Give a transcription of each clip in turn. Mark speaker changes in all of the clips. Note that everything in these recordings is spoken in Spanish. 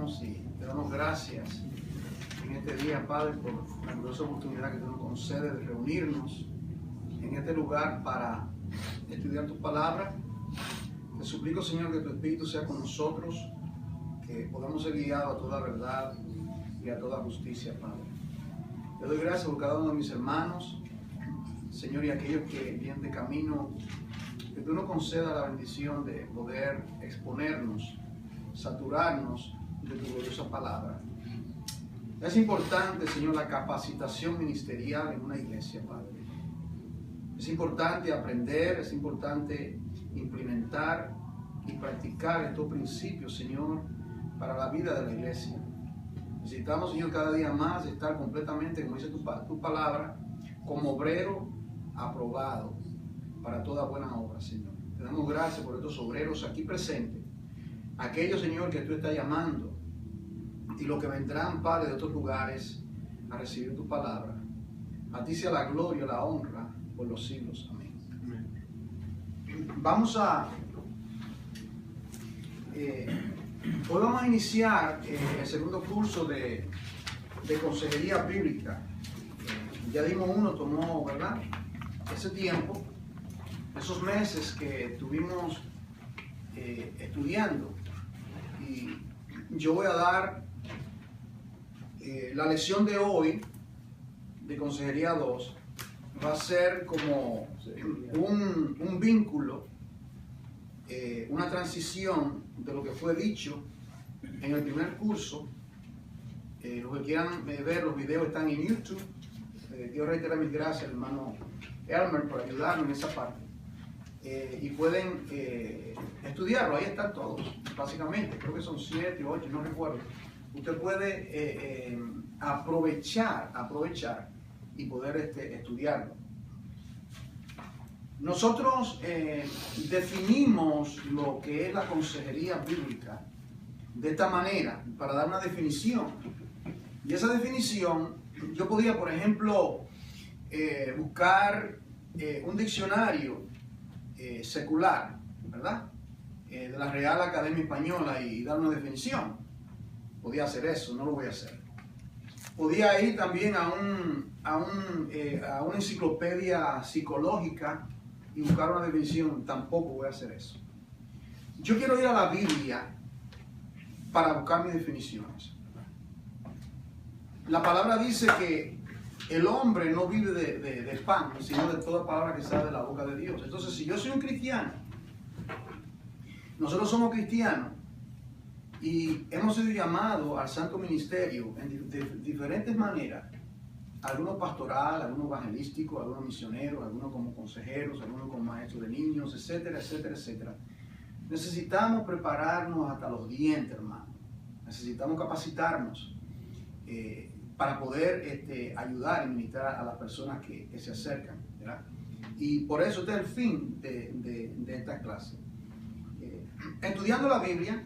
Speaker 1: alabamos y te damos gracias en este día, Padre, por la gloriosa oportunidad que tú nos concedes de reunirnos en este lugar para estudiar tu palabra. Te suplico, Señor, que tu Espíritu sea con nosotros, que podamos ser guiados a toda verdad y a toda justicia, Padre. Te doy gracias por cada uno de mis hermanos, Señor, y aquellos que vienen de camino, que tú nos concedas la bendición de poder exponernos, saturarnos de tu gloriosa palabra. Es importante, Señor, la capacitación ministerial en una iglesia, Padre. Es importante aprender, es importante implementar y practicar estos principios, Señor, para la vida de la iglesia. Necesitamos, Señor, cada día más estar completamente, como dice tu palabra, como obrero aprobado para toda buena obra, Señor. Te damos gracias por estos obreros aquí presentes, aquellos, Señor, que tú estás llamando y los que vendrán, Padre, de otros lugares a recibir tu palabra. A ti sea la gloria, la honra por los siglos. Amén. Vamos a hoy vamos a iniciar el segundo curso de consejería bíblica. Ya dimos uno, tomó, ¿verdad?, ese tiempo, esos meses que estuvimos estudiando. Y yo voy a dar la lección de hoy de Consejería 2. Va a ser como un vínculo, una transición de lo que fue dicho en el primer curso. Los que quieran ver los videos están en YouTube. Quiero reiterar mis gracias al hermano Elmer por ayudarme en esa parte. Y pueden estudiarlo, ahí están todos, básicamente. Creo que son 7 o 8, no recuerdo. Usted puede aprovechar y poder estudiarlo. Nosotros definimos lo que es la consejería bíblica de esta manera, para dar una definición. Y esa definición, yo podía, por ejemplo, buscar un diccionario secular, ¿verdad?, de la Real Academia Española y dar una definición. Podía hacer eso, no lo voy a hacer. Podía ir también a una enciclopedia psicológica y buscar una definición. Tampoco voy a hacer eso. Yo quiero ir a la Biblia para buscar mis definiciones. La palabra dice que el hombre no vive de pan, sino de toda palabra que sale de la boca de Dios. Entonces, si yo soy un cristiano, nosotros somos cristianos y hemos sido llamados al santo ministerio de diferentes maneras, algunos pastoral, algunos evangelísticos, algunos misioneros, algunos como consejeros, algunos como maestros de niños, etcétera, etcétera, etcétera. Necesitamos prepararnos hasta los dientes, hermano. Necesitamos capacitarnos para poder ayudar y ministrar a las personas que se acercan, ¿verdad? Y por eso este es el fin de esta clase. Estudiando la Biblia,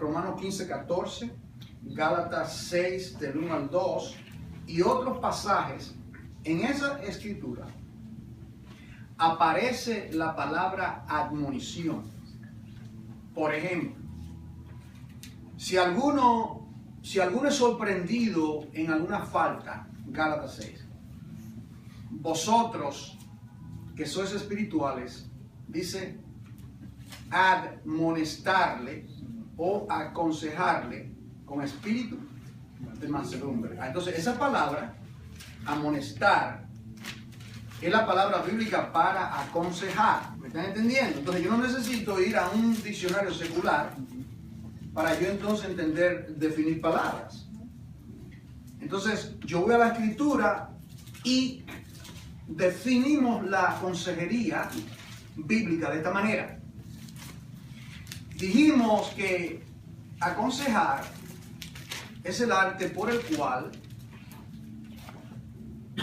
Speaker 1: Romanos 15, 14, Gálatas 6, del 1 al 2, y otros pasajes, en esa escritura aparece la palabra admonición. Por ejemplo, si alguno es sorprendido en alguna falta, Gálatas 6, vosotros que sois espirituales, dice, admonestarle o aconsejarle con espíritu de mansedumbre. Entonces, esa palabra, amonestar, es la palabra bíblica para aconsejar. ¿Me están entendiendo? Entonces, yo no necesito ir a un diccionario secular para yo entonces definir palabras. Entonces, yo voy a la escritura y definimos la consejería bíblica de esta manera. Dijimos que aconsejar es el arte por el cual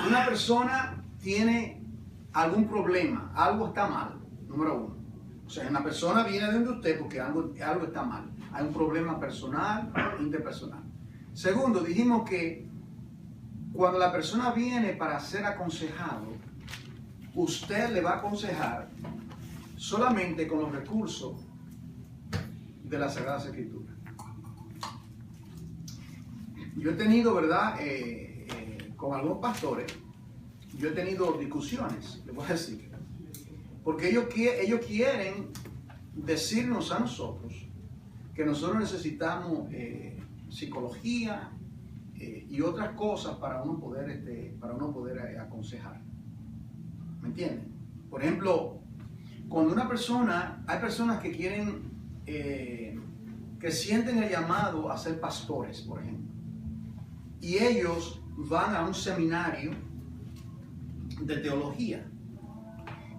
Speaker 1: una persona tiene algún problema, algo está mal, número uno. O sea, una persona viene de donde usted porque algo está mal. Hay un problema personal, interpersonal. Segundo, dijimos que cuando la persona viene para ser aconsejado, usted le va a aconsejar solamente con los recursos de las Sagradas Escrituras. yo he tenido, ¿verdad? Con algunos pastores, yo he tenido discusiones, les voy a decir. Porque ellos quieren decirnos a nosotros que nosotros necesitamos psicología y otras cosas para uno poder aconsejar. ¿Me entienden? Por ejemplo, cuando hay personas que quieren, que sienten el llamado a ser pastores, por ejemplo, y ellos van a un seminario de teología.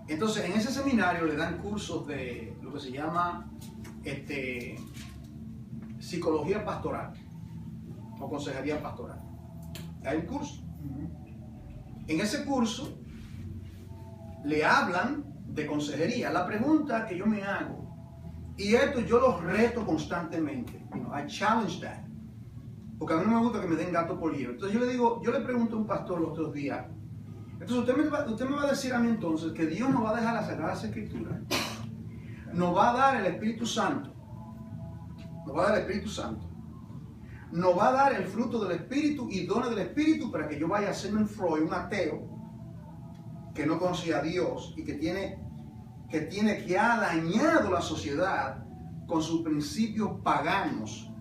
Speaker 1: Entonces, en ese seminario le dan cursos de lo que se llama psicología pastoral o consejería pastoral. Hay un curso. En ese curso le hablan de consejería. La pregunta que yo me hago, y esto yo los reto constantemente, I challenge that, porque a mí no me gusta que me den gato por liebre. Entonces yo le pregunto a un pastor los otros días, entonces usted me va a decir a mí entonces que Dios nos va a dejar las Sagradas Escrituras, nos va a dar el Espíritu Santo, nos va a dar el Espíritu Santo, nos va a dar el fruto del Espíritu y dones del Espíritu para que yo vaya a ser un Freud, un ateo, que no conocía a Dios y que ha dañado la sociedad con sus principios paganos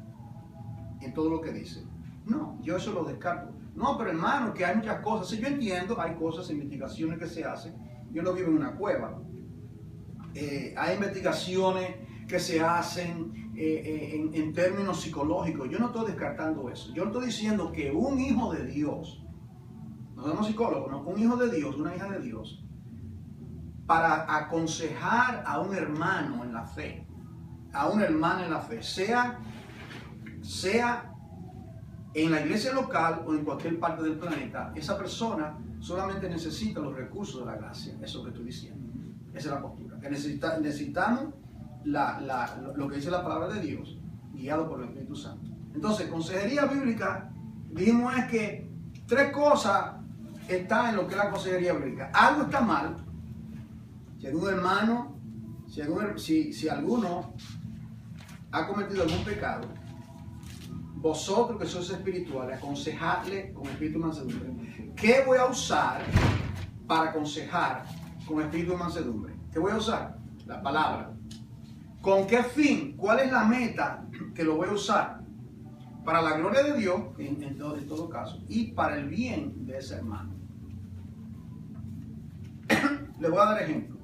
Speaker 1: en todo lo que dice. No, yo eso lo descarto. No, pero hermano, que hay muchas cosas. Si yo entiendo, hay cosas, investigaciones que se hacen. Yo no vivo en una cueva. Hay investigaciones que se hacen en términos psicológicos. Yo no estoy descartando eso. Yo estoy diciendo que un hijo de Dios, no somos psicólogos, no, un hijo de Dios, una hija de Dios, para aconsejar a un hermano en la fe, a una hermana en la fe, sea en la iglesia local o en cualquier parte del planeta, esa persona solamente necesita los recursos de la gracia. Eso es lo que estoy diciendo. Esa es la postura. Que necesitamos lo que dice la palabra de Dios, guiado por el Espíritu Santo. Entonces, consejería bíblica, dijimos es que 3 cosas están en lo que es la consejería bíblica. Algo está mal. Si algún hermano, si alguno ha cometido algún pecado, vosotros que sois espirituales, aconsejadle con espíritu de mansedumbre. ¿Qué voy a usar para aconsejar con espíritu de mansedumbre? ¿Qué voy a usar? La palabra. ¿Con qué fin? ¿Cuál es la meta que lo voy a usar? Para la gloria de Dios, en todo caso, y para el bien de ese hermano. Le voy a dar ejemplo.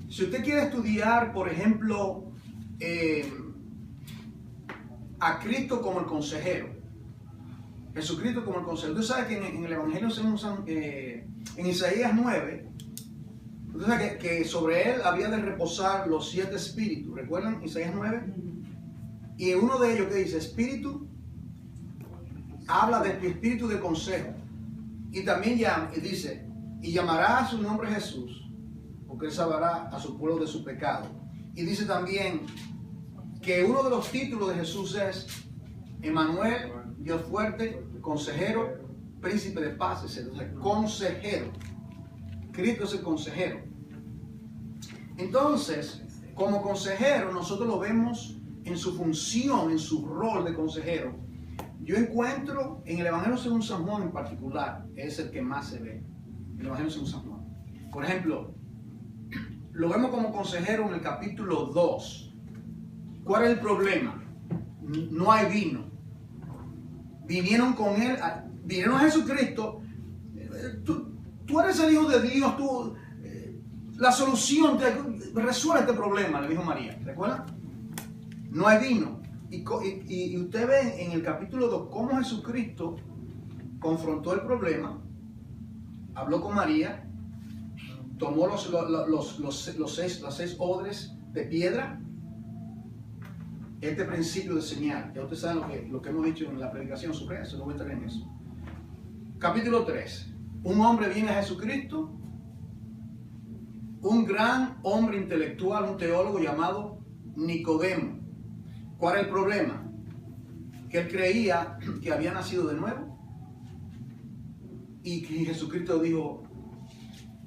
Speaker 1: Si usted quiere estudiar, por ejemplo, a Cristo como el consejero, Jesucristo como el consejero. Usted sabe que en el Evangelio se usan, en Isaías 9, usted sabe que sobre él había de reposar los 7 espíritus. ¿Recuerdan Isaías 9? Y uno de ellos que dice espíritu, habla de espíritu de consejo. Y también dice, y llamará a su nombre Jesús, porque él salvará a su pueblo de su pecado. Y dice también que uno de los títulos de Jesús es Emmanuel, Dios fuerte, consejero, príncipe de paz, etc. Entonces, consejero. Cristo es el consejero. Entonces, como consejero, nosotros lo vemos en su función, en su rol de consejero. Yo encuentro en el Evangelio según San Juan en particular, es el que más se ve, el Evangelio según San Juan. Por ejemplo, lo vemos como consejero en el capítulo 2. ¿Cuál es el problema? No hay vino. Vinieron con él, vinieron a Jesucristo. Tú eres el Hijo de Dios, la solución, resuelve este problema, le dijo María. ¿Recuerdan? No hay vino. Y usted ve en el capítulo 2 cómo Jesucristo confrontó el problema, habló con María, tomó las 6 odres de piedra. Este principio de señal, ya ustedes saben lo que hemos dicho en la predicación sobre eso, no voy a entrar en eso. Capítulo 3. Un hombre viene a Jesucristo, un gran hombre intelectual, un teólogo llamado Nicodemo. ¿Cuál es el problema? Que él creía que había nacido de nuevo y que Jesucristo dijo,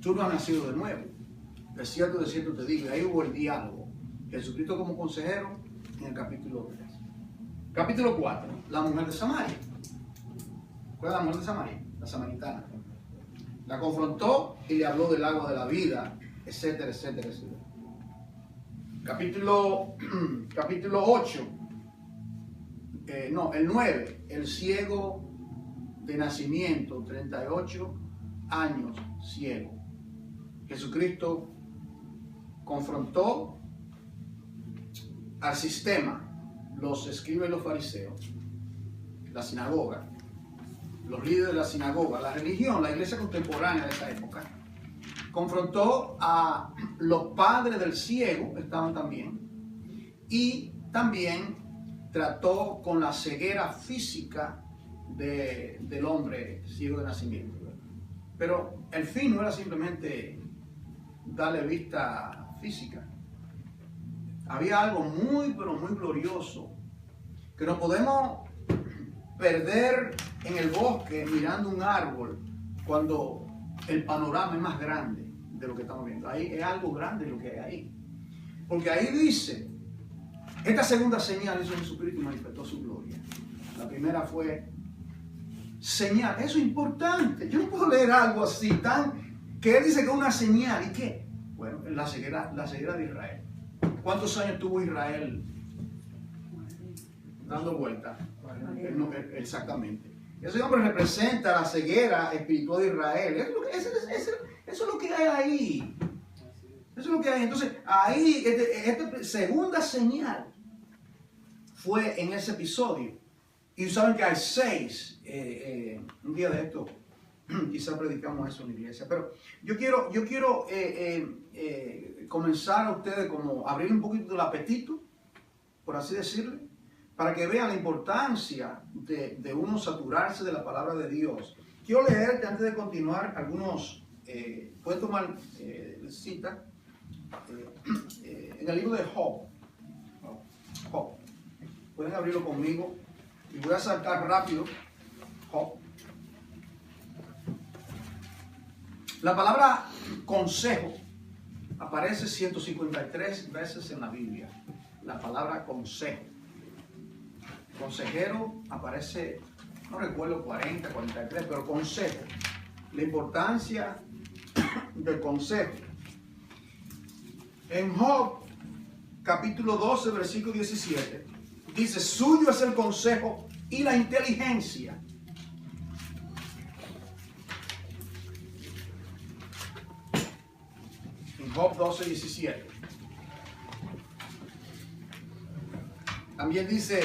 Speaker 1: tú no has nacido de nuevo. De cierto te digo, y ahí hubo el diálogo. Jesucristo como consejero en el capítulo 3. Capítulo 4, la mujer de Samaria. ¿Cuál es la mujer de Samaria? La samaritana. La confrontó y le habló del agua de la vida, etcétera, etcétera, etcétera. Capítulo 8, el 9, el ciego de nacimiento, 38 años ciego. Jesucristo confrontó al sistema, los escribas y los fariseos, la sinagoga, los líderes de la sinagoga, la religión, la iglesia contemporánea de esa época. Confrontó a los padres del ciego, estaban también, y también trató con la ceguera física del hombre ciego de nacimiento. Pero el fin no era simplemente darle vista física. Había algo muy, pero muy glorioso, que no podemos perder en el bosque mirando un árbol cuando el panorama es más grande de lo que estamos viendo. Ahí es algo grande lo que hay ahí. Porque ahí dice, esta segunda señal hizo Jesucristo y manifestó su gloria. La primera fue señal. Eso es importante. Yo no puedo leer algo así que él dice que es una señal. ¿Y qué? Bueno, la ceguera de Israel. ¿Cuántos años tuvo Israel dando vueltas? Exactamente. Ese hombre representa la ceguera espiritual de Israel. Eso es lo que hay ahí. Eso es lo que hay. Entonces, ahí, esta segunda señal fue en ese episodio. Y saben que hay 6. Un día de esto, quizás predicamos eso en la iglesia. Pero yo quiero comenzar a ustedes como abrir un poquito el apetito, por así decirlo, para que vean la importancia de uno saturarse de la palabra de Dios. Quiero leerte antes de continuar algunos, pueden tomar cita, en el libro de Job. Pueden abrirlo conmigo y voy a saltar rápido. Job. La palabra consejo aparece 153 veces en la Biblia. La palabra consejo. Consejero aparece, no recuerdo, 40, 43, pero consejo. La importancia del consejo. En Job, capítulo 12, versículo 17, dice, suyo es el consejo y la inteligencia. En Job 12, 17. También dice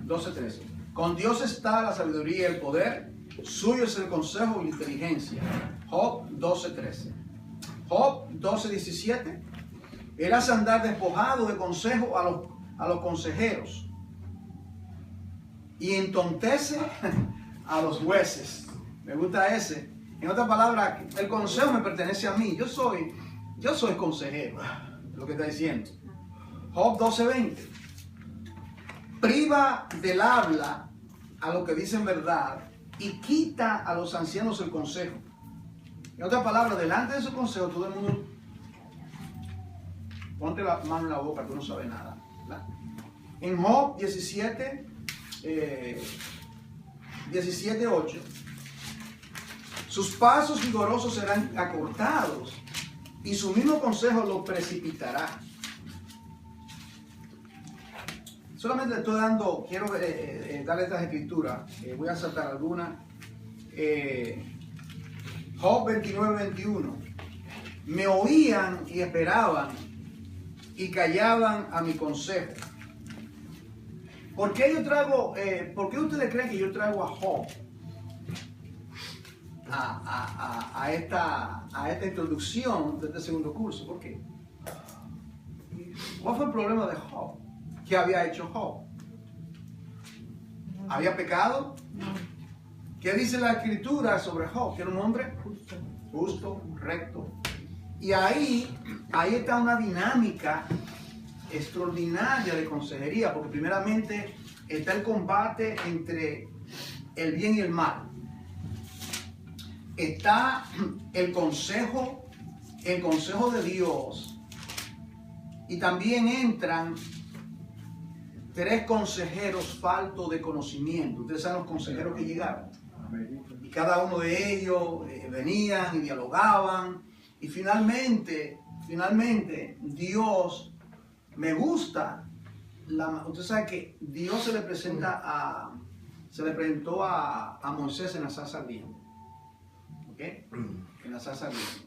Speaker 1: 12:13. Con Dios está la sabiduría y el poder, suyo es el consejo y la inteligencia. Job 12:13. Job 12:17. Él hace andar despojado de consejo a los consejeros y entontece a los jueces. Me gusta ese. En otras palabras, el consejo me pertenece a mí. Yo soy consejero. Lo que está diciendo. Job 12:20. Priva del habla a los que dicen verdad y quita a los ancianos el consejo. En otras palabras, delante de su consejo, todo el mundo ponte la mano en la boca, tú no sabes nada, ¿verdad? En Job 17:8, sus pasos vigorosos serán acortados y su mismo consejo lo precipitará. Solamente estoy quiero darle estas escrituras, voy a saltar algunas. Job 29:21. Me oían y esperaban y callaban a mi consejo. ¿Por qué ustedes creen que yo traigo a Job a esta introducción de este segundo curso? ¿Por qué? ¿Cuál fue el problema de Job? ¿Qué había hecho Job? ¿Había pecado? ¿Qué dice la escritura sobre Job? Que era un hombre justo, recto. Y ahí está una dinámica extraordinaria de consejería, porque primeramente está el combate entre el bien y el mal. Está el consejo de Dios Y también entran 3 consejeros faltos de conocimiento. Ustedes saben los consejeros que llegaron. Y cada uno de ellos venían y dialogaban. Y finalmente Dios, me gusta. Usted sabe que Dios se le presentó a Moisés en la zarza ardiente. ¿Ok? En la zarza ardiente.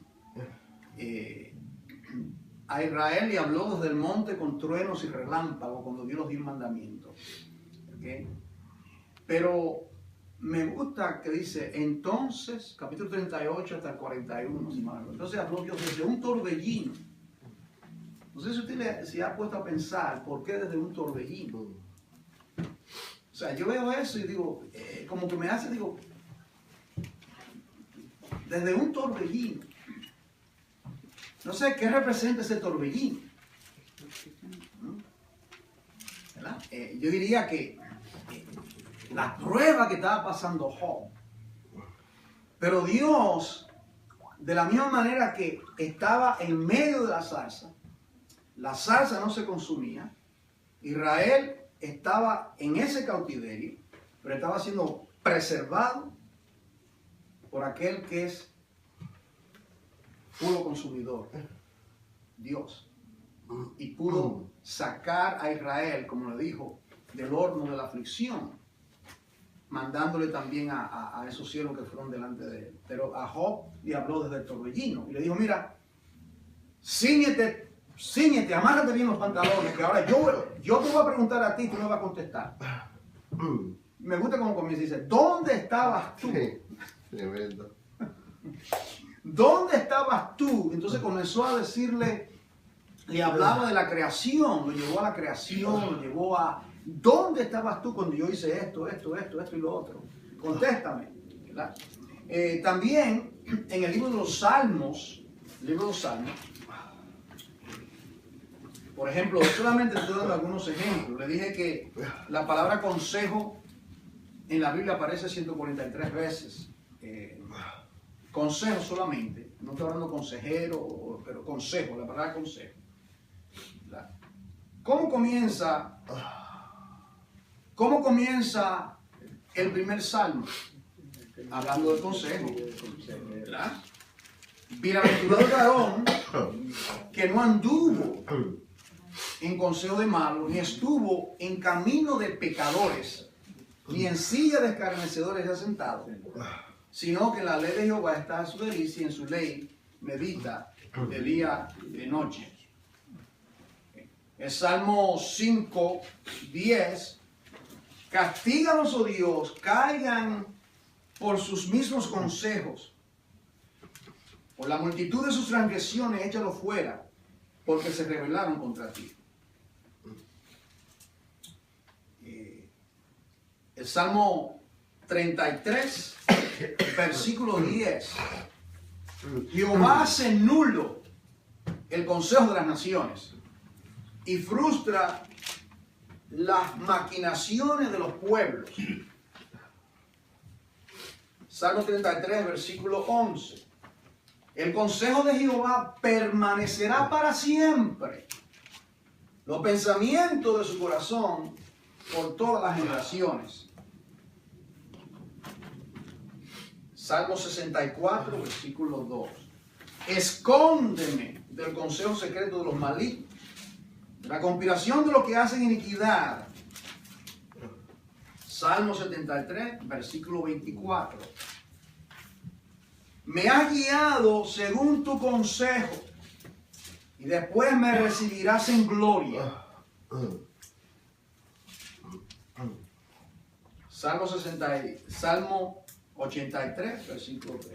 Speaker 1: A Israel le habló desde el monte con truenos y relámpagos cuando dio los 10 mandamientos. ¿Okay? Pero me gusta que dice, entonces, capítulo 38 hasta el 41, si mal no. Entonces habló Dios desde un torbellino. No sé si usted se ha puesto a pensar por qué desde un torbellino. O sea, yo veo eso y digo, como que me hace, digo, desde un torbellino. No sé qué representa ese torbellino. ¿Verdad? Yo diría que la prueba que estaba pasando Job. Pero Dios, de la misma manera que estaba en medio de la zarza no se consumía. Israel estaba en ese cautiverio, pero estaba siendo preservado por aquel que es puro consumidor, Dios, y pudo sacar a Israel, como le dijo, del horno de la aflicción, mandándole también a esos cielos que fueron delante de él. Pero a Job le habló desde el torbellino y le dijo, mira, ciñete, amárrate bien los pantalones, que ahora yo te voy a preguntar a ti, tú me vas a contestar. Me gusta como comienza y dice, ¿dónde estabas tú?
Speaker 2: Tremendo.
Speaker 1: ¿Dónde estabas tú? Entonces comenzó a decirle, le hablaba de la creación, lo llevó a la creación, lo llevó a, ¿dónde estabas tú cuando yo hice esto y lo otro? Contéstame, ¿verdad? También en el libro de los Salmos, por ejemplo, solamente estoy dando algunos ejemplos. Le dije que la palabra consejo en la Biblia aparece 143 veces. Consejo solamente, no estoy hablando consejero, pero consejo, la palabra consejo. ¿Cómo comienza el primer salmo? Hablando de consejo. ¿Verdad? Bienaventurado el varón que no anduvo en consejo de malos, ni estuvo en camino de pecadores, ni en silla de escarnecedores ya sentado, sino que en la ley de Jehová está su delicia y en su ley medita de día y de noche. El Salmo 5:10, castíganos, oh Dios, caigan por sus mismos consejos, por la multitud de sus transgresiones, échalos fuera, porque se rebelaron contra ti. El Salmo 33, versículo 10. Jehová hace nulo el consejo de las naciones y frustra las maquinaciones de los pueblos. Salmo 33, versículo 11. El consejo de Jehová permanecerá para siempre, los pensamientos de su corazón por todas las generaciones. Salmo 64, versículo 2. Escóndeme del consejo secreto de los malignos, de la conspiración de los que hacen iniquidad. Salmo 73, versículo 24. Me has guiado según tu consejo y después me recibirás en gloria. Salmo 83, versículo 3.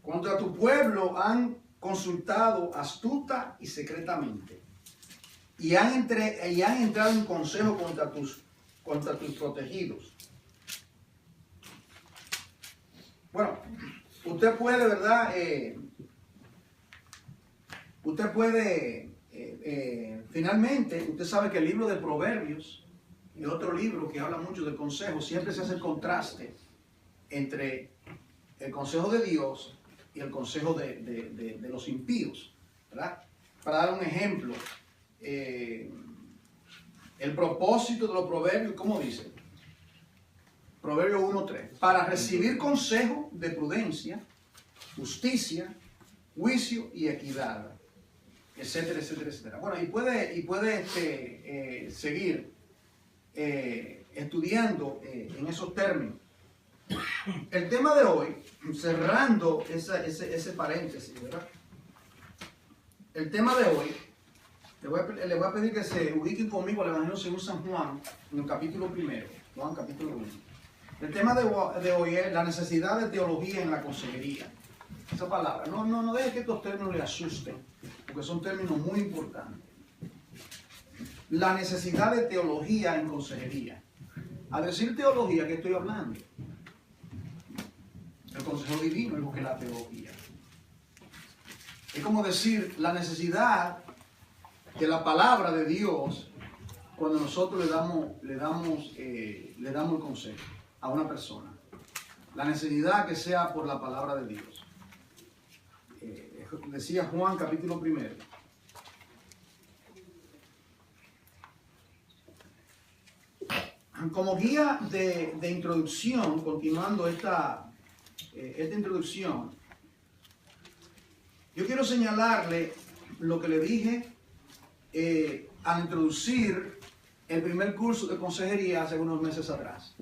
Speaker 1: Contra tu pueblo han consultado astuta y secretamente, y han entrado en consejo contra tus protegidos. Bueno, usted puede, ¿verdad? Finalmente, usted sabe que el libro de Proverbios y otro libro que habla mucho del consejo, siempre se hace el contraste entre el consejo de Dios y el consejo de los impíos, ¿verdad? para dar un ejemplo, el propósito de los proverbios, ¿cómo dice? Proverbio 1:3. Para recibir consejo de prudencia, justicia, juicio y equidad, etcétera, etcétera, etcétera. Bueno, y puede seguir estudiando en esos términos. El tema de hoy, cerrando ese paréntesis, ¿verdad? El tema de hoy, le voy a pedir que se ubiquen conmigo al Evangelio según San Juan, en el capítulo 1, Juan capítulo 1. El tema de hoy es la necesidad de teología en la consejería. Esa palabra, no deje que estos términos le asusten, porque son términos muy importantes. La necesidad de teología en consejería. Al decir teología, ¿qué estoy hablando? El consejo divino es lo que es la teología. Es como decir la necesidad de la palabra de Dios cuando nosotros le damos el consejo a una persona. La necesidad que sea por la palabra de Dios. Decía Juan capítulo 1. Como guía de introducción, continuando esta introducción, yo quiero señalarle lo que le dije al introducir el primer curso de consejería hace unos meses atrás.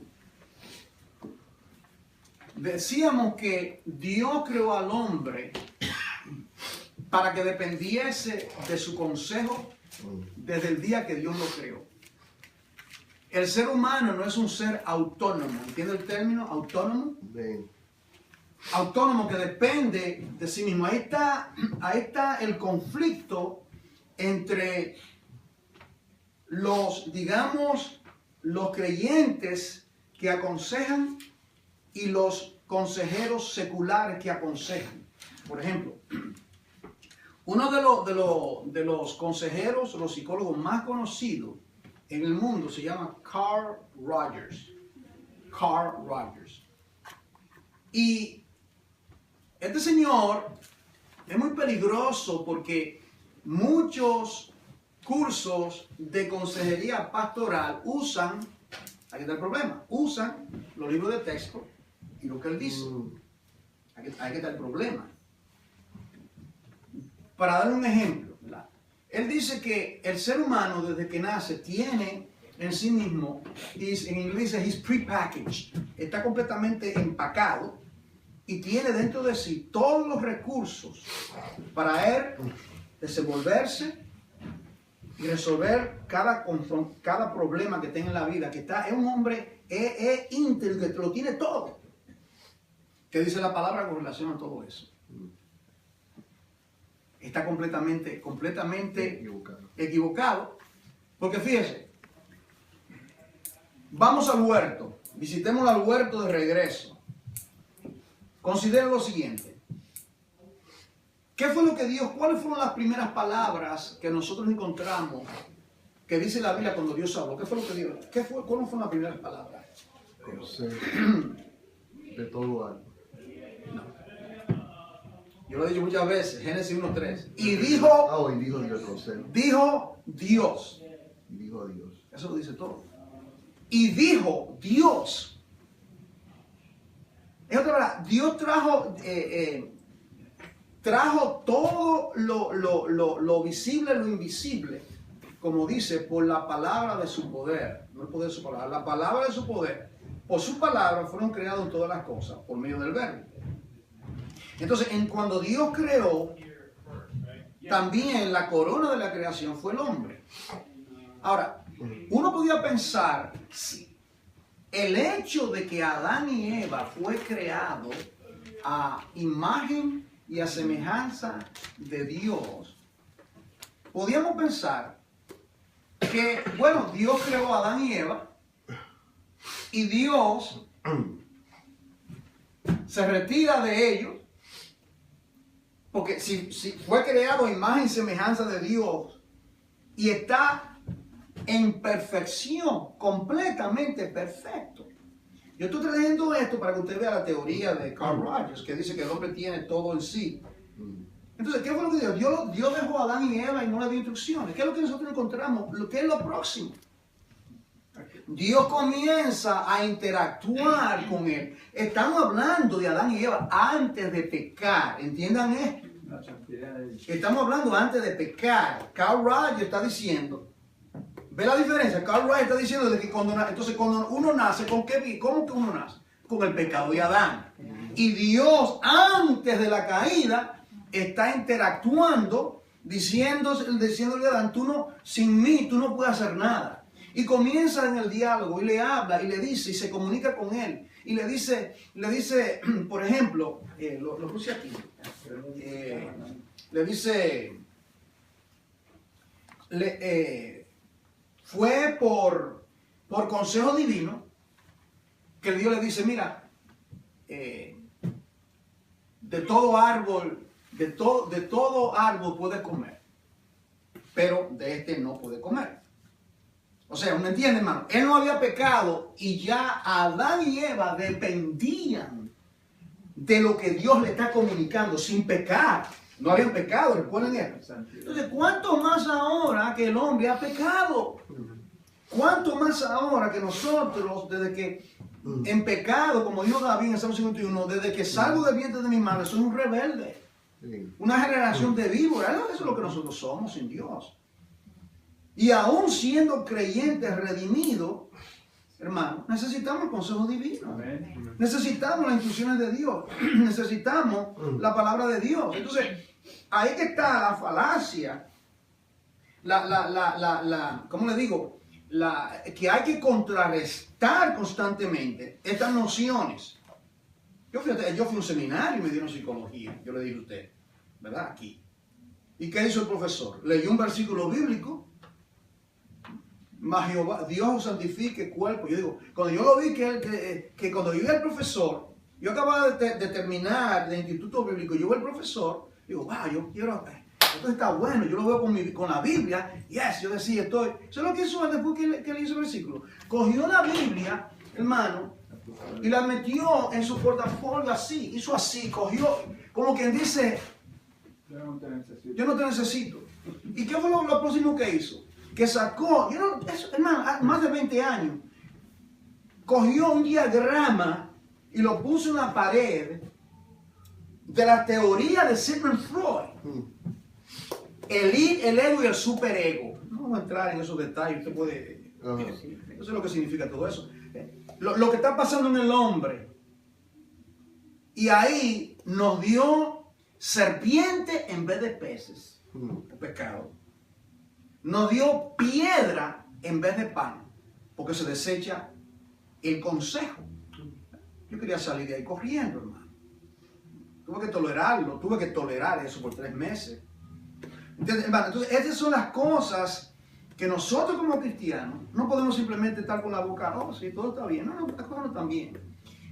Speaker 1: Decíamos que Dios creó al hombre para que dependiese de su consejo desde el día que Dios lo creó. El ser humano no es un ser autónomo. ¿Entiende el término autónomo?
Speaker 2: Bien.
Speaker 1: Autónomo que depende de sí mismo. Ahí está el conflicto entre los creyentes que aconsejan y los consejeros seculares que aconsejan. Por ejemplo, uno de los consejeros, los psicólogos más conocidos en el mundo se llama Carl Rogers. Carl Rogers. Y este señor es muy peligroso porque muchos cursos de consejería pastoral usan, aquí está el problema, usan los libros de texto y lo que él dice. Aquí está el problema. Para dar un ejemplo, ¿verdad? Él dice que el ser humano desde que nace tiene en sí mismo, en inglés dice, he's prepackaged, está completamente empacado y tiene dentro de sí todos los recursos para él desenvolverse y resolver cada problema que tenga en la vida, que es un hombre íntegro, que lo tiene todo. ¿Qué dice la palabra con relación a todo eso? Está completamente equivocado. Porque fíjese, vamos al huerto, visitemos al huerto de regreso. Considere lo siguiente. ¿Qué fue lo que Dios, cuáles fueron las primeras palabras que nosotros encontramos que dice la Biblia cuando Dios habló? ¿Qué fue lo que Dios, cuáles fueron las primeras palabras?
Speaker 2: De todo algo.
Speaker 1: Yo lo he dicho muchas veces, Génesis 1:3. Y dijo,
Speaker 2: Y dijo Dios consejo.
Speaker 1: Dijo Dios.
Speaker 2: Y dijo Dios.
Speaker 1: Eso lo dice todo. Y dijo Dios. Es otra verdad. Dios trajo todo lo visible, lo invisible, como dice, por la palabra de su poder. No el poder de su palabra, la palabra de su poder. Por su palabra fueron creadas todas las cosas, por medio del verbo. Entonces, cuando Dios creó, también la corona de la creación fue el hombre. Ahora, uno podía pensar, si el hecho de que Adán y Eva fue creado a imagen y a semejanza de Dios, podíamos pensar que, bueno, Dios creó a Adán y Eva y Dios se retira de ellos. Porque si fue creado a imagen y semejanza de Dios y está en perfección, completamente perfecto. Yo estoy trayendo esto para que usted vea la teoría de Carl Rogers, que dice que el hombre tiene todo en sí. Entonces, ¿qué fue lo que Dios dejó a Adán y Eva y no le dio instrucciones. ¿Qué es lo que nosotros encontramos? ¿Qué es lo próximo? Dios comienza a interactuar con él. Estamos hablando de Adán y Eva antes de pecar. ¿Entiendan esto? Estamos hablando antes de pecar. Carl Rogers está diciendo, ¿ve la diferencia? Carl Rogers está diciendo de que cuando uno nace, ¿con qué? ¿Cómo que uno nace? Con el pecado de Adán. Y Dios, antes de la caída, está interactuando, diciéndole a Adán, sin mí, tú no puedes hacer nada. Y comienza en el diálogo y le habla y le dice y se comunica con él. Y le dice por ejemplo, lo puse aquí. Le dice, fue por consejo divino que Dios le dice, mira, de todo árbol puedes comer, pero de este no puedes comer. O sea, ¿me entiende, hermano? Él no había pecado y ya Adán y Eva dependían de lo que Dios le está comunicando sin pecar. No habían pecado, recuerden esto. Entonces, ¿cuánto más ahora que el hombre ha pecado? ¿Cuánto más ahora que nosotros, desde que en pecado, como dijo David en el Salmo 51, desde que salgo del vientre de mi madre, soy un rebelde? Una generación de víboras. Eso es lo que nosotros somos sin Dios. Y aún siendo creyentes redimidos, hermano, necesitamos el consejo divino. Amén. Necesitamos las instrucciones de Dios. Necesitamos la palabra de Dios. Entonces, ahí que está la falacia. ¿Cómo le digo? Que hay que contrarrestar constantemente estas nociones. Yo fui a un seminario y me dieron psicología. Yo le dije a usted, ¿verdad? Aquí. ¿Y qué hizo el profesor? Leyó un versículo bíblico. Mas Jehová, Dios os santifique cuerpo. Yo digo, cuando yo lo vi que cuando yo vi al profesor, yo acababa de terminar de instituto bíblico, yo vi al profesor, digo, wow, yo quiero, esto está bueno, yo lo veo con la Biblia, yes, yo decía, eso es lo que hizo después que le hizo el versículo. Cogió la Biblia, hermano, y la metió en su portafolio así, hizo así, cogió, como quien dice, yo no te necesito. ¿Y qué fue lo próximo que hizo? Que sacó, hermano, más de 20 años, cogió un diagrama y lo puso en la pared de la teoría de Sigmund Freud. El ego y el superego. No vamos a entrar en esos detalles, usted puede... Yo sé lo que significa todo eso. Lo que está pasando en el hombre. Y ahí nos dio serpiente en vez de peces. El pecado. Nos dio piedra en vez de pan, porque se desecha el consejo. Yo quería salir de ahí corriendo, hermano. Tuve que tolerarlo, tuve que tolerar eso por 3 meses. Entonces, estas son las cosas que nosotros como cristianos no podemos simplemente estar con la boca, oh, sí, todo está bien. No, las cosas no están bien.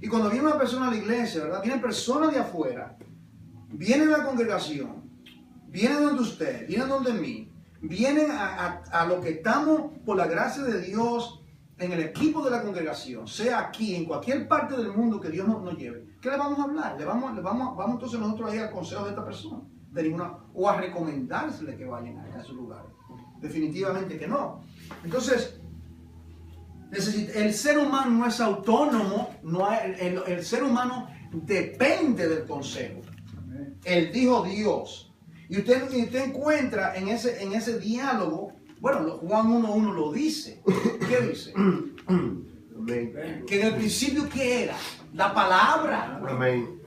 Speaker 1: Y cuando viene una persona a la iglesia, ¿verdad? Vienen personas de afuera, vienen a la congregación, vienen donde usted, vienen donde mí, vienen a lo que estamos, por la gracia de Dios, en el equipo de la congregación, sea aquí, en cualquier parte del mundo que Dios nos lleve. ¿Qué le vamos a hablar? Vamos entonces nosotros a ir al consejo de esta persona, o a recomendársele que vayan a esos lugares. Definitivamente que no. Entonces, el ser humano no es autónomo, el ser humano depende del consejo. Él dijo Dios. Y usted encuentra en ese diálogo, bueno, Juan 1:1 lo dice. ¿Qué dice?
Speaker 2: Amén.
Speaker 1: Que en el principio, ¿qué era? La palabra.
Speaker 2: Amén.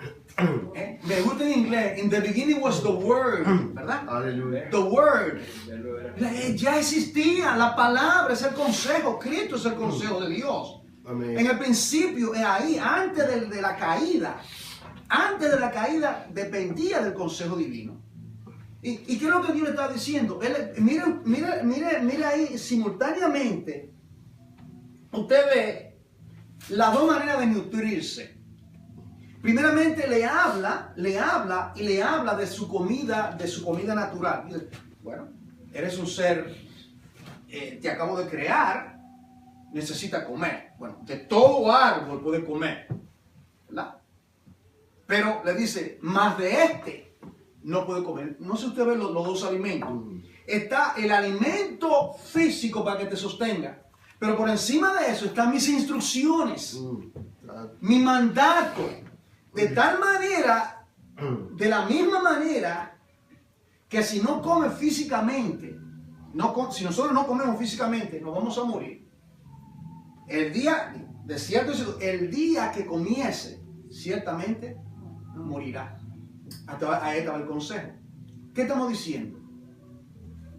Speaker 1: Me gusta en inglés. In the beginning was the word, ¿verdad?
Speaker 2: Aleluya.
Speaker 1: The word. Ya existía la palabra, es el consejo. Cristo es el consejo de Dios.
Speaker 2: Amén.
Speaker 1: En el principio, ahí, antes de la caída, dependía del consejo divino. ¿Y qué es lo que Dios le está diciendo? Mira ahí, simultáneamente, usted ve las dos maneras de nutrirse. Primeramente le habla de su comida natural. Dice, bueno, eres un ser, te acabo de crear, necesita comer. Bueno, de todo árbol puede comer, ¿verdad? Pero le dice, más de este no puede comer. No sé si usted ve los dos alimentos. Está el alimento físico para que te sostenga, pero por encima de eso están mis instrucciones, mi mandato, de tal manera, de la misma manera, que si no comes físicamente, si nosotros no comemos físicamente, nos vamos a morir. El día que comiese, ciertamente morirá. Ahí estaba el consejo. ¿Qué estamos diciendo?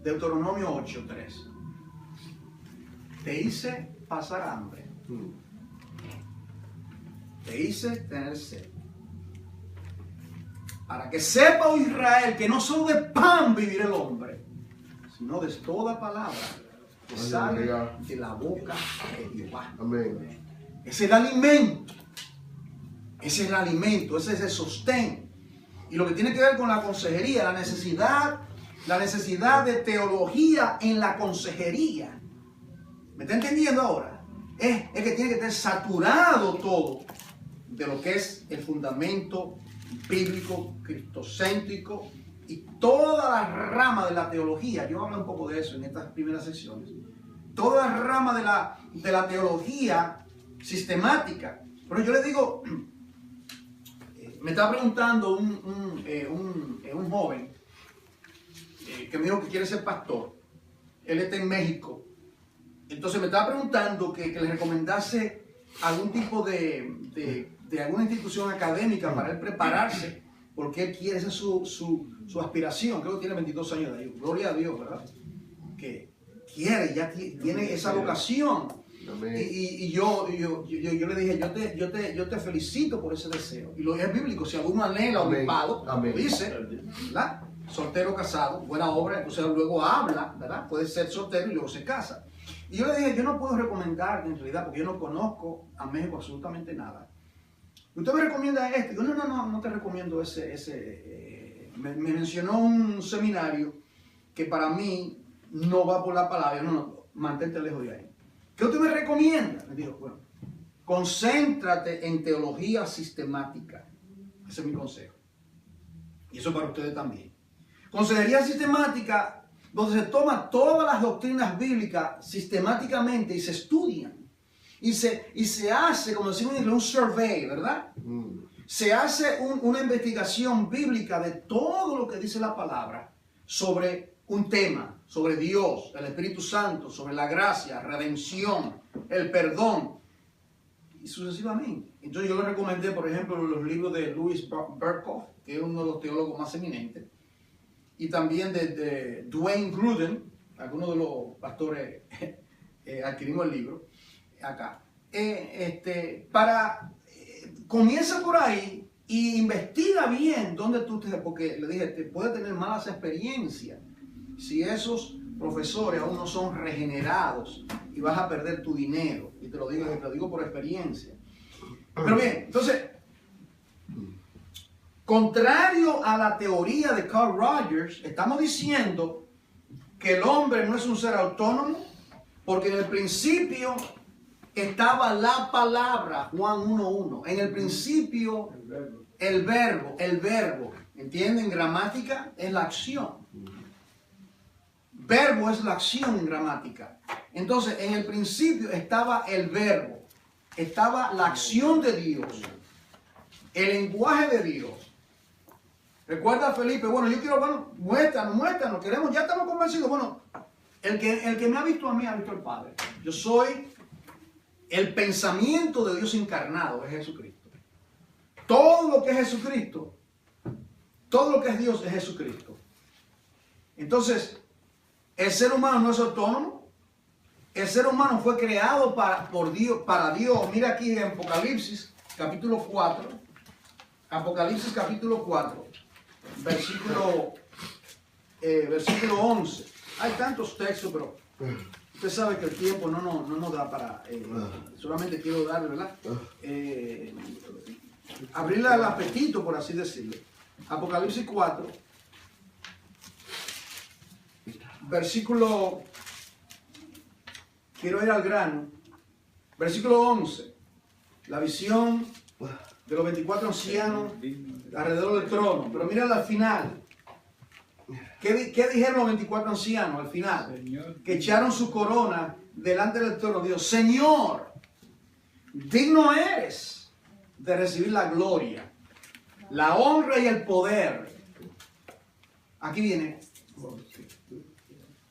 Speaker 1: Deuteronomio 8:3. Te hice pasar hambre. Te hice tener sed. Para que sepa, oh Israel, que no solo de pan vivirá el hombre, sino de toda palabra que sale de la boca de Jehová.
Speaker 2: Amén.
Speaker 1: Es el alimento. Ese es el alimento, ese es el sostén. Y lo que tiene que ver con la consejería, la necesidad de teología en la consejería. ¿Me está entendiendo ahora? Es que tiene que estar saturado todo de lo que es el fundamento bíblico, cristocéntrico y toda la rama de la teología. Yo hablo un poco de eso en estas primeras secciones. Toda la rama de la teología sistemática. Pero yo le digo, me estaba preguntando un joven que me dijo que quiere ser pastor. Él está en México. Entonces me estaba preguntando que le recomendase algún tipo de alguna institución académica para él prepararse, porque él quiere, esa es su aspiración. Creo que tiene 22 años de ahí. Gloria a Dios, ¿verdad? Que quiere, ya tiene esa vocación. Y yo le dije, yo te felicito por ese deseo. Y lo es bíblico, si alguno anhela obispado, lo dice, ¿verdad? Soltero, casado, buena obra, entonces luego habla, ¿verdad? Puede ser soltero y luego se casa. Y yo le dije, yo no puedo recomendar en realidad, porque yo no conozco a México absolutamente nada. ¿Usted me recomienda este? Yo no te recomiendo ese. Me mencionó un seminario que para mí no va por la palabra. No, mantente lejos de ahí. ¿Qué usted me recomienda? Me dijo, bueno, concéntrate en teología sistemática. Ese es mi consejo. Y eso para ustedes también. Consejería sistemática, donde se toman todas las doctrinas bíblicas sistemáticamente y se estudian. Y se hace, como decimos en inglés, un survey, ¿verdad? Se hace una investigación bíblica de todo lo que dice la palabra sobre un tema, sobre Dios, el Espíritu Santo, sobre la gracia, redención, el perdón, y sucesivamente. Entonces yo le recomendé, por ejemplo, los libros de Louis Berkhoff, que es uno de los teólogos más eminentes, y también de Dwayne Gruden, algunos de los pastores adquirimos el libro acá. Comienza por ahí y investiga bien dónde tú te, porque le dije, te puede tener malas experiencias si esos profesores aún no son regenerados y vas a perder tu dinero. Y te lo digo por experiencia. Pero bien, entonces, contrario a la teoría de Carl Rogers, estamos diciendo que el hombre no es un ser autónomo, porque en el principio estaba la palabra, Juan 1:1. En el principio, el verbo. ¿Entienden? Gramática es la acción. Verbo es la acción en gramática. Entonces, en el principio estaba el verbo. Estaba la acción de Dios. El lenguaje de Dios. Recuerda a Felipe, bueno, yo quiero, muéstranos, queremos, ya estamos convencidos. Bueno, el que me ha visto a mí, ha visto al Padre. Yo soy el pensamiento de Dios encarnado, es Jesucristo. Todo lo que es Jesucristo, todo lo que es Dios es Jesucristo. Entonces, el ser humano no es autónomo. El ser humano fue creado para Dios. Mira aquí en Apocalipsis, capítulo 4. Apocalipsis, capítulo 4, versículo 11. Hay tantos textos, pero usted sabe que el tiempo no nos da para... solamente quiero darle, ¿verdad? Abrirle al apetito, por así decirlo. Apocalipsis 4, versículo... Quiero ir al grano. Versículo 11. La visión de los 24 ancianos alrededor del trono. Pero mira al final. ¿Qué dijeron los 24 ancianos al final?
Speaker 3: Señor.
Speaker 1: Que echaron su corona delante del trono de Dios. Señor, digno eres de recibir la gloria, la honra y el poder. Aquí viene,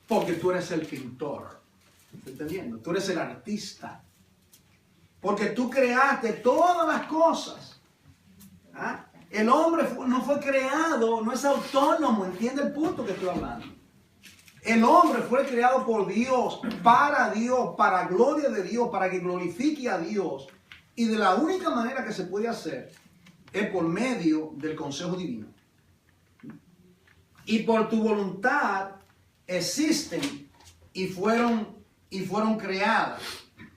Speaker 1: porque tú eres el pintor. ¿Estás entendiendo? Tú eres el artista. Porque tú creaste todas las cosas. ¿Ah? El hombre no fue creado, no es autónomo. ¿Entiende el punto que estoy hablando? El hombre fue creado por Dios, para gloria de Dios, para que glorifique a Dios. Y de la única manera que se puede hacer es por medio del consejo divino. Y por tu voluntad existen y fueron creadas.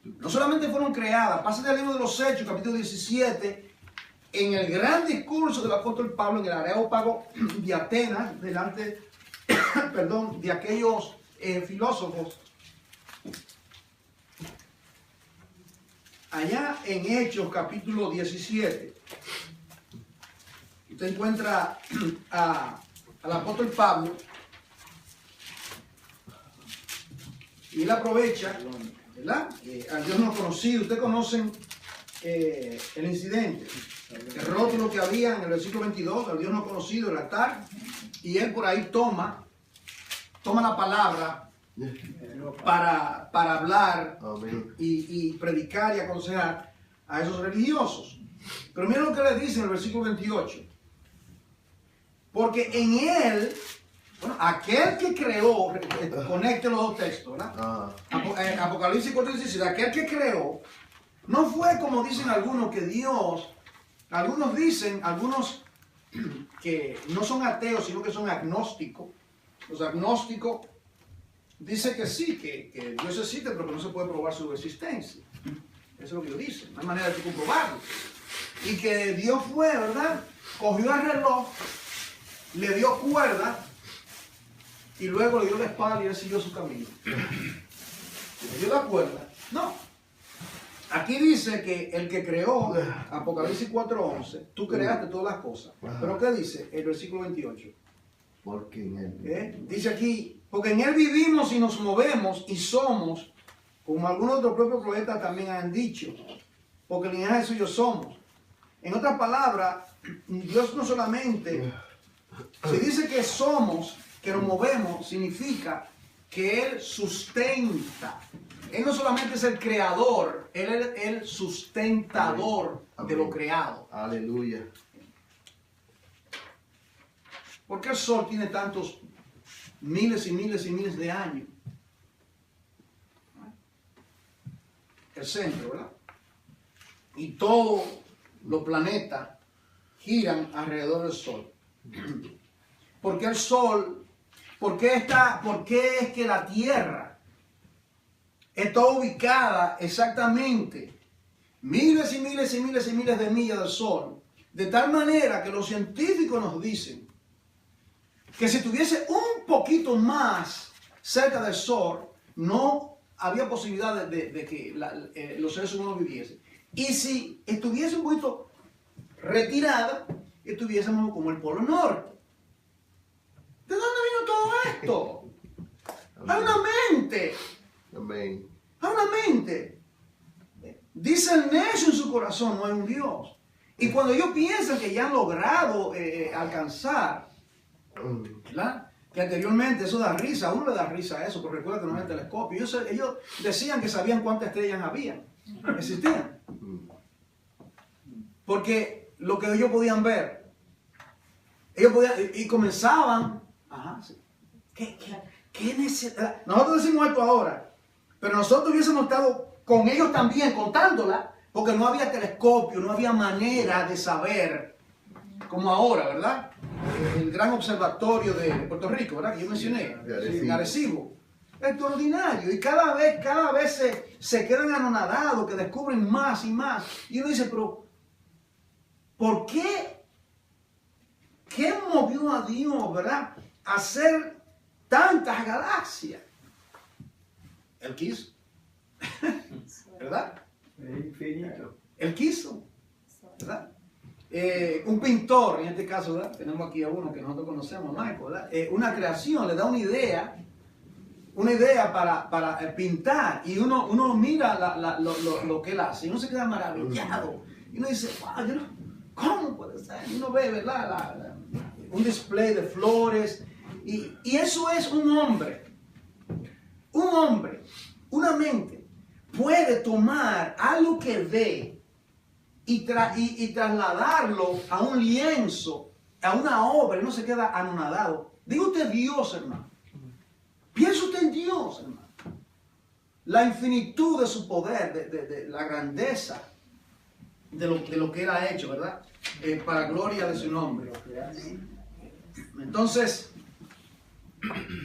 Speaker 1: No solamente fueron creadas, pásate al libro de los Hechos, capítulo 17, en el gran discurso del apóstol Pablo en el Areópago de Atenas, delante, de aquellos filósofos. Allá en Hechos, capítulo 17, usted encuentra al apóstol Pablo y él aprovecha, ¿verdad? Al Dios no conocido. Ustedes conocen el incidente, el rótulo que había en el versículo 22, al Dios no conocido, el altar, y él por ahí toma la palabra para hablar y predicar y aconsejar a esos religiosos. Pero miren lo que le dice en el versículo 28. Porque en él, bueno, aquel que creó, conecte los dos textos, ¿verdad? Apocalipsis 4:17, aquel que creó, no fue como dicen algunos que Dios, algunos que no son ateos, sino que son agnósticos. Los agnósticos dicen que sí, que Dios existe, pero que no se puede probar su existencia. Eso es lo que ellos dicen, no hay manera de comprobarlo. Y que Dios fue, ¿verdad? Cogió el reloj, le dio cuerda y luego le dio la espada y él siguió su camino. Le dio la cuerda. No. Aquí dice que el que creó, Apocalipsis 4:11, tú creaste todas las cosas. Pero ¿qué dice el versículo 28?
Speaker 2: Porque en él.
Speaker 1: Dice aquí, porque en él vivimos y nos movemos y somos, como algunos otros propios profetas también han dicho, porque el linaje suyo somos. En otras palabras, Dios no solamente, si dice que somos, que nos movemos, significa que Él sustenta. Él no solamente es el creador, Él es el sustentador de lo creado.
Speaker 2: Aleluya.
Speaker 1: ¿Por qué el sol tiene tantos miles y miles y miles de años? El centro, ¿verdad? Y todos los planetas giran alrededor del sol. ¿Por qué el sol? ¿Por qué es que la Tierra está ubicada exactamente miles y miles y miles y miles de millas del sol? De tal manera que los científicos nos dicen que si estuviese un poquito más cerca del sol, no había posibilidad de que los seres humanos viviesen. Y si estuviese un poquito retirada, estuviésemos como el Polo Norte. ¿De dónde vino todo esto? Hay una mente.
Speaker 2: Amén.
Speaker 1: Hay una mente. Dice el necio en su corazón, no hay un Dios. Y cuando ellos piensan que ya han logrado alcanzar, ¿verdad? Que anteriormente eso da risa, a uno le da risa a eso, porque recuerda que no es el telescopio. Ellos decían que sabían cuántas estrellas había, existían. Porque lo que ellos podían ver, y comenzaban, ¿qué necesidad? Nosotros decimos esto ahora, pero nosotros hubiésemos estado con ellos también contándola, porque no había telescopio, no había manera de saber, como ahora, ¿verdad? El gran observatorio de Puerto Rico, ¿verdad? Que yo mencioné, en Arecibo. Extraordinario. Y cada vez se quedan anonadados, que descubren más y más. Y uno dice, pero ¿por qué? ¿Qué movió a Dios, verdad, a hacer tantas galaxias? Él quiso. ¿Verdad?
Speaker 3: Es infinito.
Speaker 1: Él quiso. ¿Verdad? un pintor, en este caso, ¿verdad? Tenemos aquí a uno que nosotros conocemos, Michael, ¿verdad? Una creación, le da una idea para pintar, y uno mira lo que él hace, y uno se queda maravillado, y uno dice, wow, ¿cómo puede ser? Y uno ve, ¿verdad? Un display de flores, y eso es un hombre, una mente, puede tomar algo que ve y trasladarlo a un lienzo, a una obra, y no se queda anonadado. Diga usted Dios, hermano. Piensa usted en Dios, hermano. La infinitud de su poder, de la grandeza de lo que Él ha hecho, ¿verdad? Para gloria de su nombre. Entonces,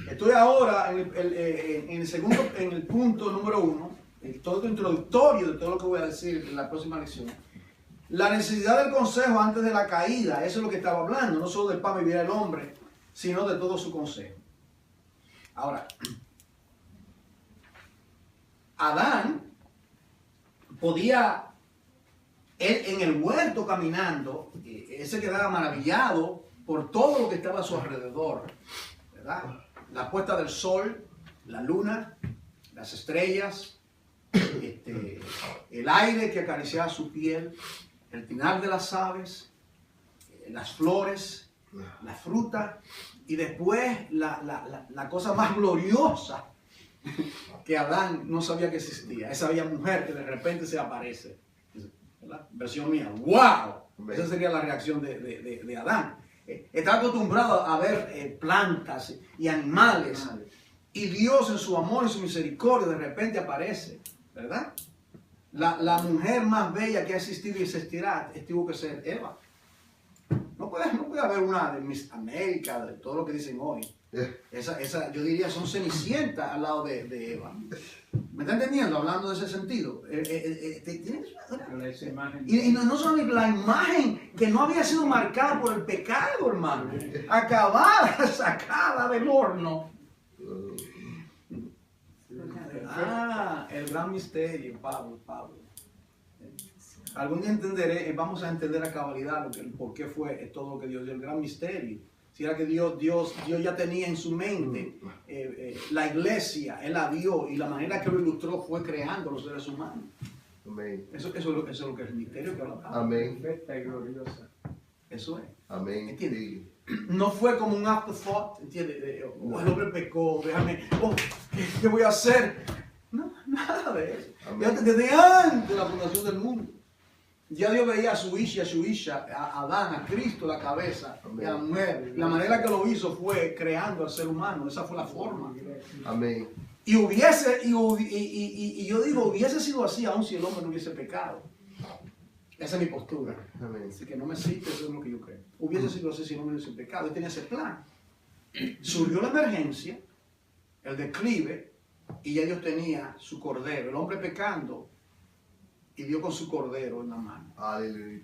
Speaker 1: estoy ahora en el punto número 1, todo introductorio de todo lo que voy a decir en la próxima lección. La necesidad del consejo antes de la caída, eso es lo que estaba hablando, no solo del pan vivirá el hombre, sino de todo su consejo. Ahora, Adán podía, él en el huerto caminando, él se quedaba maravillado por todo lo que estaba a su alrededor, ¿verdad? La puesta del sol, la luna, las estrellas, el aire que acariciaba su piel, el pinar de las aves, las flores, la fruta, y después la cosa más gloriosa que Adán no sabía que existía, esa bella mujer que de repente se aparece, ¿verdad? Versión mía, ¡wow! Esa sería la reacción de Adán. Está acostumbrado a ver plantas y animales, y Dios en su amor y su misericordia de repente aparece, ¿verdad? La mujer más bella que ha existido y existirá tuvo que ser Eva. No puede haber una de Miss América, de todo lo que dicen hoy. Esa, yo diría, son cenicientas al lado de Eva. ¿Me está entendiendo? Hablando de ese sentido. Y no solo la imagen que no había sido marcada por el pecado, hermano. Acabada, sacada del horno. El gran misterio, Pablo. Algún día entenderé, vamos a entender a cabalidad por qué fue todo lo que Dios dio, el gran misterio. Si era que Dios ya tenía en su mente la iglesia, Él la vio, y la manera que lo ilustró fue creando los seres humanos.
Speaker 2: Amén.
Speaker 1: Eso es lo que es el misterio que habla Pablo.
Speaker 2: Amén.
Speaker 3: Gloriosa.
Speaker 1: Eso es.
Speaker 2: Amén.
Speaker 1: ¿Entiendes? No fue como un afterthought, ¿entiendes? El hombre pecó, déjame, ¿qué voy a hacer? No, nada de eso. Desde antes de la fundación del mundo. Ya Dios veía a su hija, a Adán, a Cristo, la cabeza, y a la mujer. La manera que lo hizo fue creando al ser humano. Esa fue la forma.
Speaker 2: Amén.
Speaker 1: Y yo digo, hubiese sido así aun si el hombre no hubiese pecado. Esa es mi postura.
Speaker 2: Amén.
Speaker 1: Así que no me cites, eso es lo que yo creo. Hubiese sido así si el hombre no hubiese pecado. Él tenía ese plan. Surgió la emergencia, el declive, y ya Dios tenía su cordero. El hombre pecando, y Dios con su cordero en la mano.
Speaker 2: Aleluya.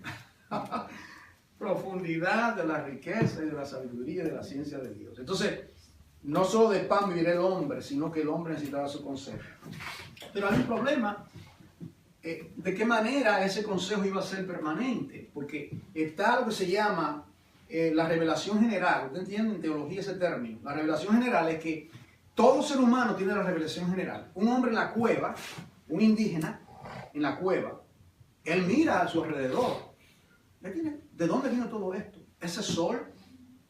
Speaker 1: Profundidad de la riqueza y de la sabiduría y de la ciencia de Dios. Entonces, no solo de pan vivirá el hombre, sino que el hombre necesitaba su consejo. Pero hay un problema. ¿De qué manera ese consejo iba a ser permanente? Porque está lo que se llama la revelación general. ¿Usted entiende en teología ese término? La revelación general es que todo ser humano tiene la revelación general. Un hombre en la cueva, un indígena en la cueva, él mira a su alrededor. ¿De dónde vino todo esto? Ese sol,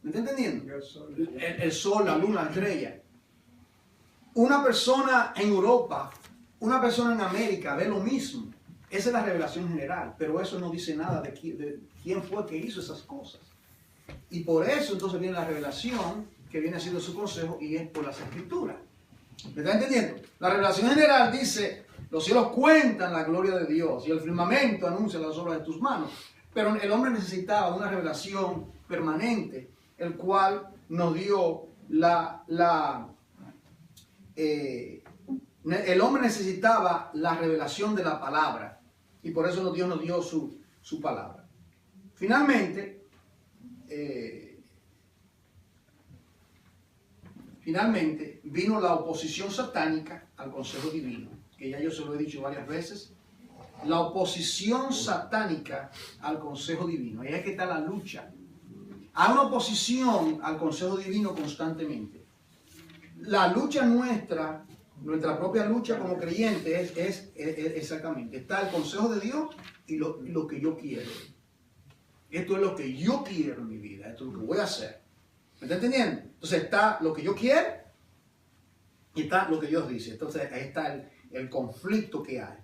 Speaker 1: ¿me está entendiendo? El sol, la luna, la estrella. Una persona en Europa, una persona en América ve lo mismo. Esa es la revelación general, pero eso no dice nada de quién fue que hizo esas cosas. Y por eso entonces viene la revelación, que viene siendo su consejo, y es por las escrituras. ¿Me está entendiendo? La revelación general dice: los cielos cuentan la gloria de Dios y el firmamento anuncia las obras de tus manos. Pero el hombre necesitaba una revelación permanente, el cual nos dio el hombre necesitaba la revelación de la palabra, y por eso Dios nos dio su palabra. Finalmente vino la oposición satánica al consejo divino, que ya yo se lo he dicho varias veces. la oposición satánica al consejo divino. Ahí es que está la lucha. Hay una oposición al consejo divino constantemente. La lucha nuestra propia lucha como creyentes es exactamente, está el consejo de Dios y lo que yo quiero. Esto es lo que yo quiero en mi vida, esto es lo que voy a hacer. ¿Me está entendiendo? Entonces está lo que yo quiero y está lo que Dios dice. Entonces ahí está el conflicto que hay.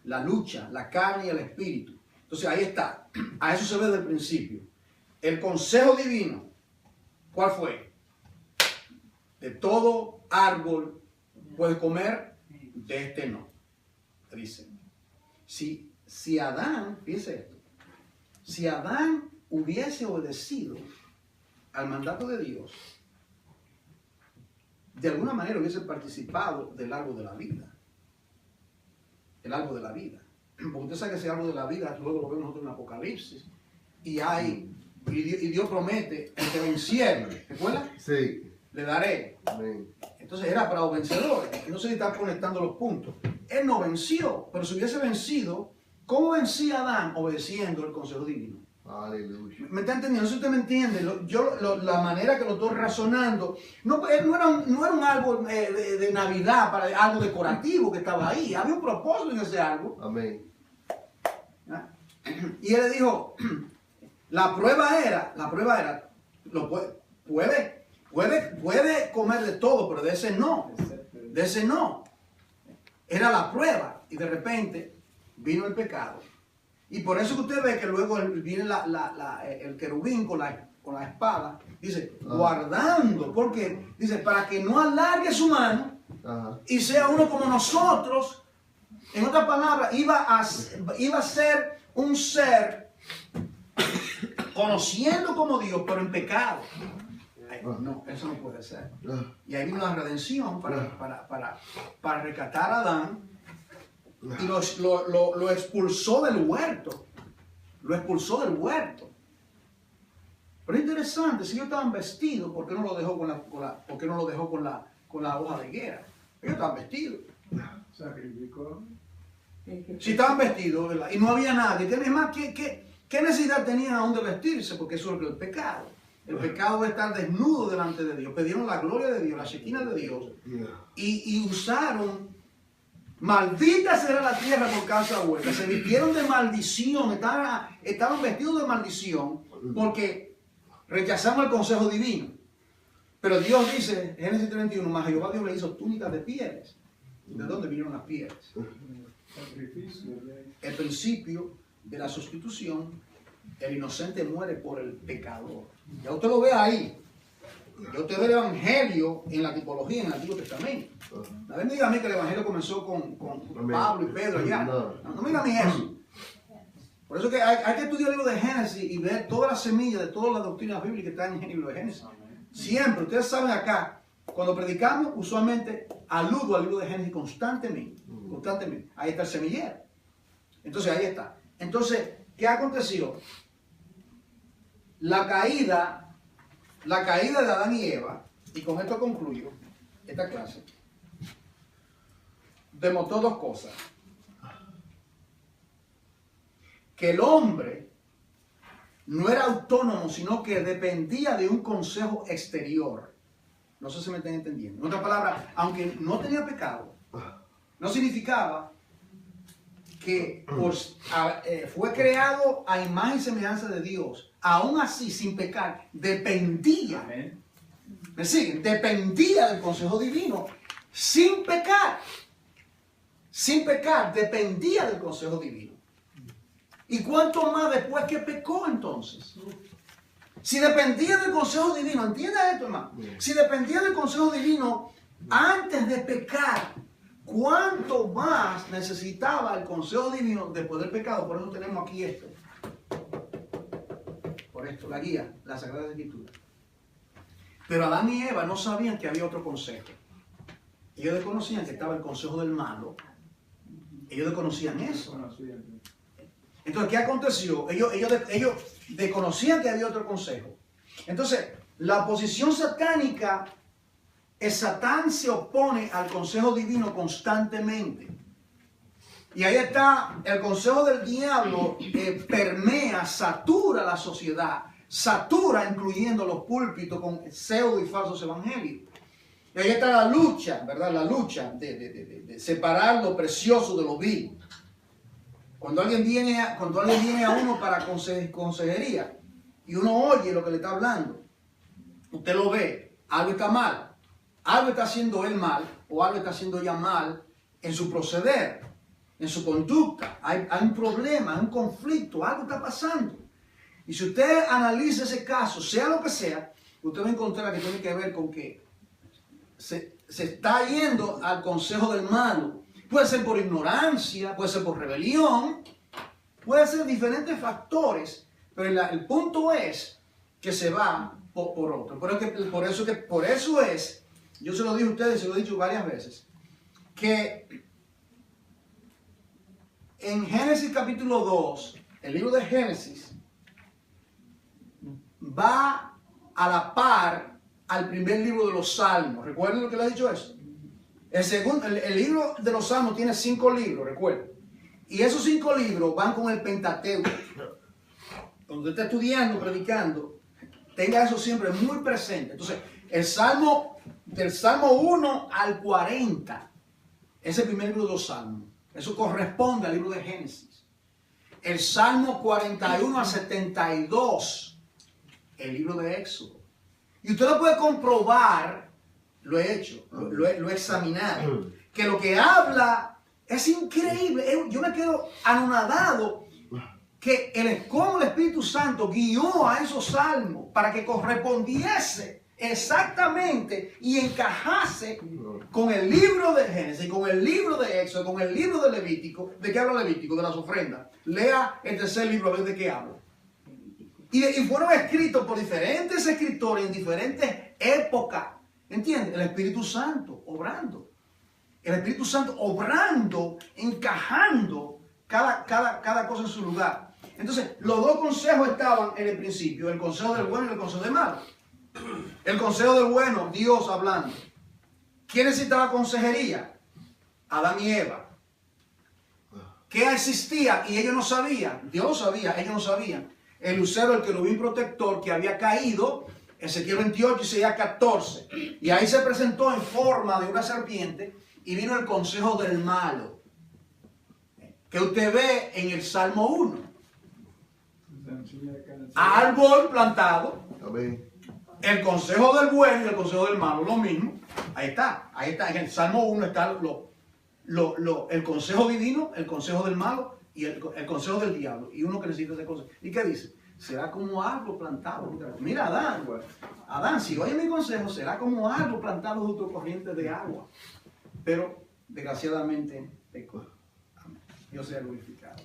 Speaker 1: La lucha, la carne y el espíritu. Entonces ahí está. A eso se ve desde el principio. El consejo divino, ¿cuál fue? De todo árbol puedes comer, de este no. Dice. Si Adán, fíjese esto, si Adán hubiese obedecido al mandato de Dios, de alguna manera hubiese participado del árbol de la vida. El árbol de la vida. Porque usted sabe que ese árbol de la vida, luego lo vemos nosotros en Apocalipsis, y Dios promete el que venciera, ¿recuerda?
Speaker 2: Sí.
Speaker 1: Le daré.
Speaker 2: Amén.
Speaker 1: Entonces era para los vencedores. No sé si está conectando los puntos. Él no venció, pero si hubiese vencido, ¿cómo vencía Adán? Obedeciendo el consejo divino.
Speaker 2: Aleluya.
Speaker 1: ¿Me está entendiendo? Si usted me entiende, la manera que lo estoy razonando, no era un árbol de Navidad, para algo decorativo que estaba ahí. Había un propósito en ese árbol.
Speaker 2: Amén.
Speaker 1: ¿Ah? Y él le dijo, la prueba era, puede comer de todo, pero de ese no. Era la prueba. Y de repente vino el pecado. Y por eso que usted ve que luego viene el querubín con la espada, dice, guardando, porque dice, para que no alargue su mano y sea uno como nosotros. En otras palabras, iba a ser un ser conociendo como Dios, pero en pecado. No, eso no puede ser. Y ahí vino la redención para rescatar a Adán. Y lo expulsó del huerto. Pero es interesante, si ellos estaban vestidos, ¿por qué no lo dejó con la hoja de higuera? Ellos estaban vestidos.
Speaker 3: Sacrificó.
Speaker 1: Si estaban vestidos, ¿verdad? Y no había nadie. Además, ¿qué necesidad tenían aún de vestirse? Porque eso es el pecado. El pecado es estar desnudo delante de Dios. Pedieron la gloria de Dios, la shekinah de Dios. Y usaron, maldita será la tierra por causa vuestra. Se vistieron de maldición. Estaban vestidos de maldición porque rechazamos el consejo divino. Pero Dios dice, Génesis 31, más Jehová Dios le hizo túnicas de pieles. ¿De dónde vinieron las pieles? El principio de la sustitución, el inocente muere por el pecador. Ya usted lo ve ahí. Ya usted ve el evangelio en la tipología en el Antiguo Testamento. Nadie me diga a mí que el evangelio comenzó con Pablo y Pedro allá. No me diga a mí eso. Por eso que hay que estudiar el libro de Génesis y ver todas las semillas de todas las doctrinas bíblicas que están en el libro de Génesis. Siempre, ustedes saben acá, cuando predicamos, usualmente aludo al libro de Génesis constantemente. Ahí está el semillero. Entonces, ahí está. Entonces, ¿qué aconteció? La caída de Adán y Eva, y con esto concluyo esta clase, demostró dos cosas. Que el hombre no era autónomo, sino que dependía de un consejo exterior. No sé si me están entendiendo. En otras palabras, aunque no tenía pecado, no significaba que fue creado a imagen y semejanza de Dios. Aún así, sin pecar, dependía. ¿Me siguen? Dependía del consejo divino. Sin pecar. Sin pecar, dependía del consejo divino. ¿Y cuánto más después que pecó entonces? Si dependía del consejo divino, ¿entiendes esto, hermano? Si dependía del consejo divino antes de pecar, ¿cuánto más necesitaba el consejo divino después del pecado? Por eso tenemos aquí esto. Por esto, la guía, la Sagrada Escritura. Pero Adán y Eva no sabían que había otro consejo. Ellos desconocían que estaba el consejo del malo. Ellos desconocían eso. Entonces, ¿qué aconteció? Ellos desconocían que había otro consejo. Entonces, la oposición satánica, Satán se opone al consejo divino constantemente. Y ahí está, el consejo del diablo permea, satura la sociedad, satura incluyendo los púlpitos con pseudo y falsos evangelios. Y ahí está la lucha, ¿verdad? La lucha de separar lo precioso de lo vil. Cuando alguien viene a uno para consejería y uno oye lo que le está hablando, usted lo ve, algo está mal, algo está haciendo él mal o algo está haciendo ella mal en su proceder, en su conducta. Hay un problema, hay un conflicto, algo está pasando. Y si usted analiza ese caso, sea lo que sea, usted va a encontrar que tiene que ver con que se está yendo al consejo del malo. Puede ser por ignorancia, puede ser por rebelión, puede ser diferentes factores, pero el punto es que se va por otro. Por eso es, yo se lo dije a ustedes, se lo he dicho varias veces, que en Génesis capítulo 2, el libro de Génesis va a la par al primer libro de los Salmos. ¿Recuerden lo que le he dicho eso? El libro de los Salmos tiene 5 libros, recuerden. Y esos 5 libros van con el Pentateuco. Cuando usted está estudiando, predicando, tenga eso siempre muy presente. Entonces, del Salmo 1 al 40, es el primer libro de los Salmos. Eso corresponde al libro de Génesis. El Salmo 41 al 72, el libro de Éxodo. Y usted lo puede comprobar, lo he hecho, lo he examinado, que lo que habla es increíble. Yo me quedo anonadado que cómo el Espíritu Santo guió a esos salmos para que correspondiese exactamente y encajase con el libro de Génesis, con el libro de Éxodo, con el libro de Levítico. ¿De qué habla Levítico? De las ofrendas. Lea el tercer libro a ver de qué habla. Y fueron escritos por diferentes escritores en diferentes épocas. ¿Entiendes? El Espíritu Santo obrando. El Espíritu Santo obrando, encajando cada cosa en su lugar. Entonces, los dos consejos estaban en el principio, el consejo del bueno y el consejo del malo. El consejo del bueno, Dios hablando. ¿Quién necesitaba consejería? Adán y Eva. ¿Qué existía? Y ellos no sabían. Dios lo sabía, ellos no sabían. El lucero, el querubín protector que había caído, Ezequiel 28 y Isaías 14. Y ahí se presentó en forma de una serpiente y vino el consejo del malo, que usted ve en el Salmo 1. Árbol plantado, el consejo del bueno y el consejo del malo, lo mismo. Ahí está. En el Salmo 1 está el consejo divino, el consejo del malo y el consejo del diablo. Y uno que necesita ese consejo. ¿Y qué dice? Será como árbol plantado. Mira, Adán, si oye mi consejo, será como árbol plantado junto a corrientes de agua. Pero, desgraciadamente, pecó. Dios sea glorificado.